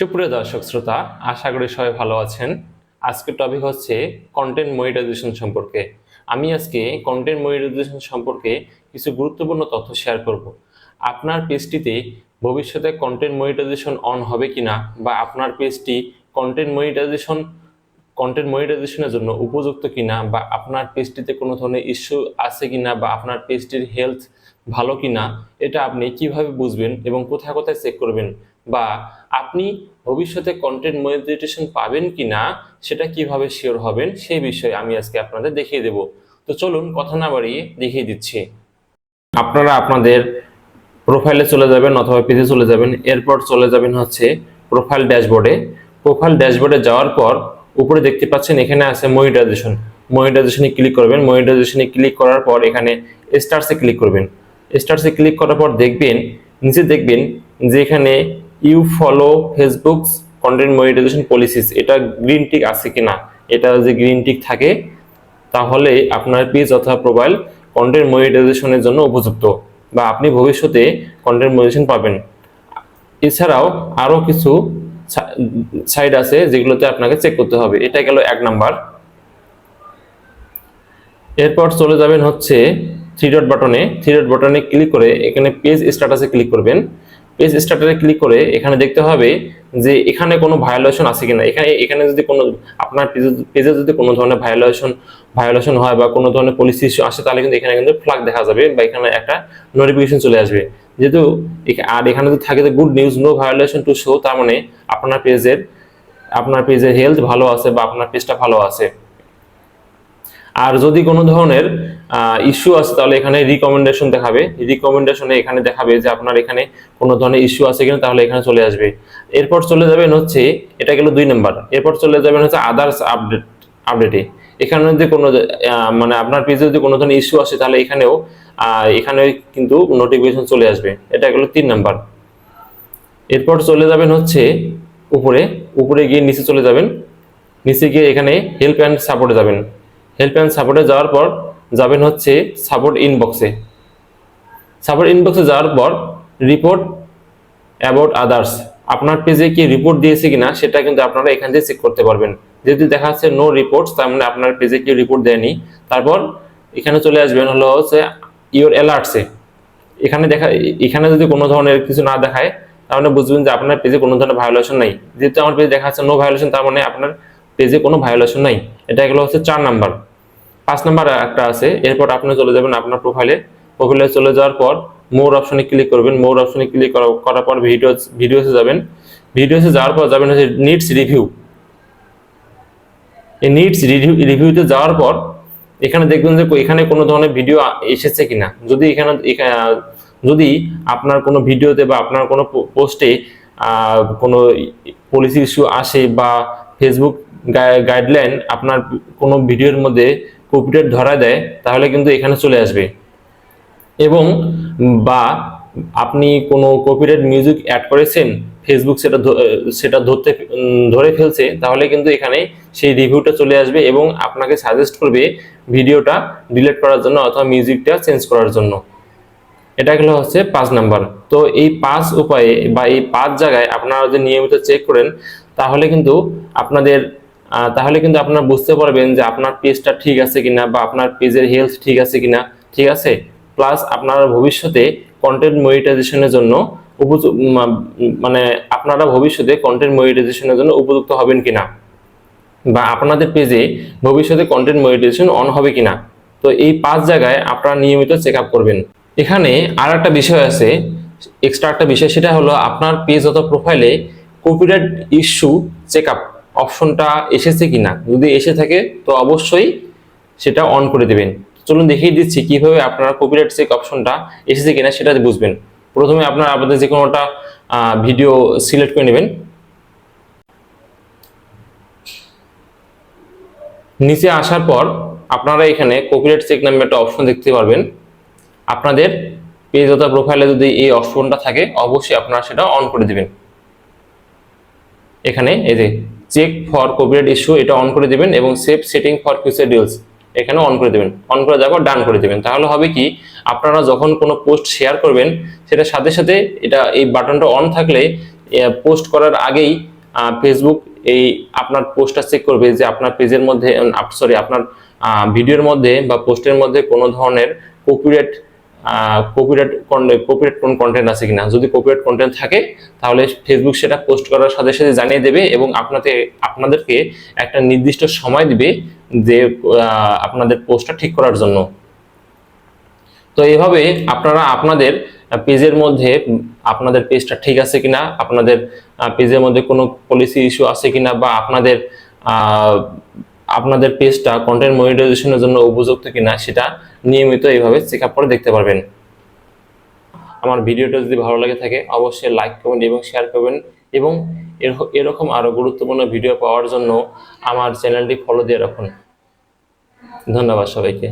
সুপ্রিয় দর্শক শ্রোতা, আশা করি সবাই ভালো আছেন। আজকের টপিক হচ্ছে কন্টেন্ট মনিটাইজেশন সম্পর্কে। আমি আজকে কন্টেন্ট মনিটাইজেশন সম্পর্কে কিছু গুরুত্বপূর্ণ তথ্য শেয়ার করব। আপনার পেজটিতে ভবিষ্যতে কন্টেন্ট মনিটাইজেশন অন হবে কিনা, বা আপনার পেজটি কন্টেন্ট মনিটাইজেশনের জন্য উপযুক্ত কিনা, বা আপনার পেজটিতে কোনো ধরনের ইস্যু আছে কিনা, বা আপনার পেজটির হেলথ ভালো কিনা, এটা আপনি কিভাবে বুঝবেন এবং কোথায় কোথায় চেক করবেন, বা আপনি ভবিষ্যতে কন্টেন্ট মনিটাইজেশন পাবেন কিনা সেটা কিভাবে শিওর হবেন, সেই বিষয়ে আমি আজকে আপনাদের দেখিয়ে দেব। তো চলুন কথা না বাড়িয়ে দেখিয়ে দিচ্ছি। আপনারা আপনাদের প্রোফাইলে চলে যাবেন অথবা পেজে চলে যাবেন, এরপর চলে যাবেন হচ্ছে প্রোফাইল ড্যাশবোর্ডে। প্রোফাইল ড্যাশবোর্ডে যাওয়ার পর উপরে দেখতে পাচ্ছেন এখানে আছে মনিটাইজেশনে ক্লিক করবেন। মনিটাইজেশনে ক্লিক করার পর এখানে স্টার্সে ক্লিক করবেন। স্টার্সে ক্লিক করার পর নিচে দেখবেন যে এখানে you follow Facebook's content monetization policies, এটা গ্রিন টিক আছে কিনা। এটা যদি গ্রিন টিক থাকে তাহলে আপনার পেজ অথবা প্রোফাইল কন্টেন্ট মনিটাইজেশনের জন্য উপযুক্ত, বা আপনি ভবিষ্যতে কন্টেন্ট মনিটাইজেশন পাবেন। এছাড়াও আরো কিছু সাইট আছে যেগুলোতে আপনাকে চেক করতে হবে। এটা গেল 1 নাম্বার। এরপর চলে যাবেন হচ্ছে থ্রি ডট বাটনে ক্লিক করে এখানে পেজ স্ট্যাটাসে ক্লিক করবেন। পেজ স্ট্যাটাসে ক্লিক করে এখানে দেখতে হবে যে এখানে কোনো ভায়োলেশন আছে কিনা। এখানে যদি কোনো আপনার পেজে যদি কোনো ধরনের ভায়োলেশন হয় বা কোনো ধরনের পলিসি ইস্যু আসে, তাহলে কিন্তু এখানে কিন্তু ফ্ল্যাগ দেখা যাবে বা এখানে একটা নোটিফিকেশন চলে আসবে। যেহেতু আর এখানে যদি থাকে যে good news, no violation to show, তার মানে আপনার পেজের হেলথ ভালো আছে বা আপনার পেজটা ভালো আছে। আর যদি কোনো ধরনের ইস্যু আছে তাহলে এখানে রিকমেন্ডেশনে এখানে দেখাবে যে আপনার এখানে কোনো ধরনের ইস্যু আছে কিনা, তাহলে এখানে চলে আসবে। এরপর চলে যাবেন হচ্ছে, এটা গেল 2 নাম্বার। এরপর চলে যাবেন হচ্ছে আদার্স আপডেটে। এখানে যদি কোনো মানে আপনার পেজে যদি কোনো ধরনের ইস্যু আসে তাহলে এখানে কিন্তু নোটিফিকেশন চলে আসবে। এটা গেল 3 নাম্বার। এরপর চলে যাবেন হচ্ছে উপরে গিয়ে নিচে চলে যাবেন। নিচে গিয়ে এখানে হেল্প অ্যান্ড সাপোর্টে যাবেন। হেল্প অ্যান্ড সাপোর্টে যাওয়ার পর যাবেন হচ্ছে সাপোর্ট ইনবক্সে যাওয়ার পর রিপোর্ট অ্যাবাউট আদার্স, আপনার পেজে কি রিপোর্ট দিয়েছে কিনা সেটা কিন্তু আপনারা এখান থেকে চেক করতে পারবেন। যদি দেখা যাচ্ছে নো রিপোর্টস, তার মানে আপনার পেজে কেউ রিপোর্ট দেয়নি। তারপর এখানে চলে আসবেন হলো হচ্ছে ইওর অ্যালার্টসে। এখানে যদি কোনো ধরনের কিছু না দেখায় তাহলে বুঝবেন যে আপনার পেজে কোনো ধরনের ভায়োলেশন নাই। যেহেতু আমার পেজে দেখা যাচ্ছে নো ভায়োলেশন, তার মানে আপনার পেজে কোনো ভায়োলেশন নাই। এটা গেলো হচ্ছে 4 নাম্বার। 5 নাম্বার একটা আছে। এরপর আপনি চলে যাবেন আপনার প্রোফাইলে চলে যাওয়ার পর মোর অপশনে ক্লিক করবেন। মোর অপশনে ক্লিক করার পর ভিডিওসে যাবেন। ভিডিওসে যাওয়ার পর যাবেন হচ্ছে নিডস রিভিউ। এই নিডস রিভিউতে যাওয়ার পর এখানে দেখবেন যে এখানে কোনো ধরনের ভিডিও এসেছে কিনা। যদি আপনার কোনো ভিডিওতে বা আপনার কোনো পোস্টে কোনো পলিসি ইস্যু আসে, বা ফেসবুক গাইডলাইন আপনার কোনো ভিডিওর মধ্যে কপিরাইট ধরা দেয়, তাহলে কিন্তু এখানে চলে আসবে। এবং বা আপনি কোনো কপিরাইট মিউজিক অ্যাড করেছেন, ফেসবুক সেটা ধরে ফেলছে, তাহলে কিন্তু এখানে সেই রিভিউটা চলে আসবে এবং আপনাকে সাজেস্ট করবে ভিডিওটা ডিলিট করার জন্য অথবা মিউজিকটা চেঞ্জ করার জন্য। এটা গেল হচ্ছে 5 নাম্বার। তো এই 5 উপায়ে বা এই 5 জায়গায় আপনারা যদি নিয়মিত চেক করেন তাহলে কিন্তু আপনারা বুঝতে পারবেন যে আপনার পেজটা ঠিক আছে কিনা, বা আপনার পেজের হেলথ ঠিক আছে কিনা। ঠিক আছে, প্লাস আপনারা ভবিষ্যতে কন্টেন্ট মনিটাইজেশনের জন্য উপযুক্ত হবেন কিনা, বা আপনাদের পেজে ভবিষ্যতে কন্টেন্ট মনিটাইজেশন অন হবে কিনা। তো এই 5 জায়গায় আপনারা নিয়মিত চেক আপ করবেন। এখানে আর একটা বিষয় আছে, এক্সট্রা একটা বিষয়, সেটা হলো আপনার পেজ অথবা প্রোফাইলে কপিরাইট ইস্যু চেক আপ অপশনটা এসেছে কিনা। যদি এসে থাকে তো অবশ্যই সেটা অন করে দেবেন। চলুন দেখিয়ে দিচ্ছি কিভাবে আপনারা কপিরাইট চেক অপশনটা এসেছে কিনা সেটা বুঝবেন। প্রথমে আপনাদের যে কোনো একটা ভিডিও সিলেক্ট করে নেবেন। নিচে আসার পর আপনারা এখানে কপিরাইট চেক নামে একটা অপশন দেখতে পারবেন। আপনাদের পেজ অথবা প্রোফাইলে যদি এই অপশনটা থাকে অবশ্যই আপনারা সেটা অন করে দিবেন। এখানে এই যে চেক ফর কপিরাইট ইস্যু, এটা অন করে দিবেন এবং save setting for future deals এখানে অন করে দিবেন। অন করে যাওয়ার পর ডান করে দিবেন। তাহলে হবে কি, আপনারা যখন কোনো পোস্ট শেয়ার করবেন সেটার সাথে সাথে এই বাটনটা অন থাকলে পোস্ট করার আগেই ফেসবুক এই আপনার পোস্টটা চেক করবে যে আপনার পেজের মধ্যে সরি আপনার ভিডিওর মধ্যে বা পোস্টের মধ্যে কোনো ধরনের কপিরাইট কপিরাইট কোন কন্টেন্ট আছে কিনা। যদি কপিরাইট কন্টেন্ট থাকে তাহলে ফেসবুক সেটা পোস্ট করার সাথে সাথে জানিয়ে দেবে এবং আপনাদেরকে একটা নির্দিষ্ট সময় দিবে যে আপনাদের পোস্টটা ঠিক করার জন্য। তো এইভাবে আপনারা আপনাদের পেজের মধ্যে আপনাদের পেজটা ঠিক আছে কিনা, আপনাদের পেজের মধ্যে কোনো পলিসি ইস্যু আছে কিনা, বা আপনাদের পেজটা কন্টেন্ট মনিটাইজেশনের জন্য উপযুক্ত কিনা সেটা নিয়মিত এইভাবে চেক আপ করে দেখতে পারবেন। আমার ভিডিওটা যদি ভালো লাগে থাকে অবশ্যই লাইক, কমেন্ট এবং শেয়ার করবেন, এবং এরকম আরো গুরুত্বপূর্ণ ভিডিও পাওয়ার জন্য আমার চ্যানেলটি ফলো দিয়ে রাখুন। ধন্যবাদ সবাইকে।